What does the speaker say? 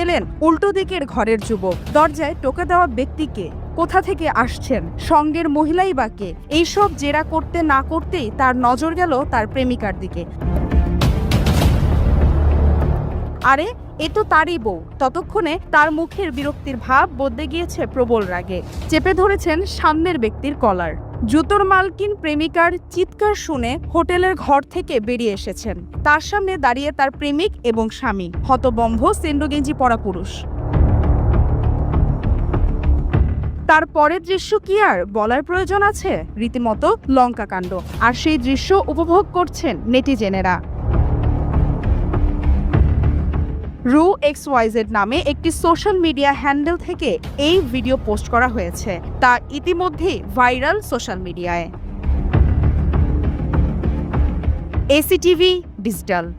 পেলেন উল্টো দিকের ঘরের যুবক। দরজায় টোকা দেওয়া ব্যক্তিকে, কোথা থেকে আসছেন, সঙ্গের মহিলাই বা কে? এইসব জেরা করতে না করতেই তার নজর গেল তার প্রেমিকার দিকে। আরে এ তো তারই বউ। ততক্ষণে তার মুখের বিরক্তির ভাব বদলে গিয়েছে প্রবল রাগে। চেপে ধরেছেন সামনের ব্যক্তির কলার। জুতোর মালকিন প্রেমিকার চিৎকার শুনে হোটেলের ঘর থেকে বেরিয়ে এসেছেন। তার সামনে দাঁড়িয়ে তার প্রেমিক এবং স্বামী, হতবম্ব সেন্ডো-গেঞ্জি পরা পুরুষ। তার পরের দৃশ্য কি আর বলার প্রয়োজন আছে? রীতিমতো লঙ্কা কাণ্ড। আর সেই দৃশ্য উপভোগ করছেন নেটিজেনেরা। RuXYZ নামে একটি সোশ্যাল মিডিয়া হ্যান্ডেল থেকে এই ভিডিও পোস্ট করা হয়েছে। তা ইতিমধ্যেই ভাইরাল সোশ্যাল মিডিয়ায়। ACTV digital.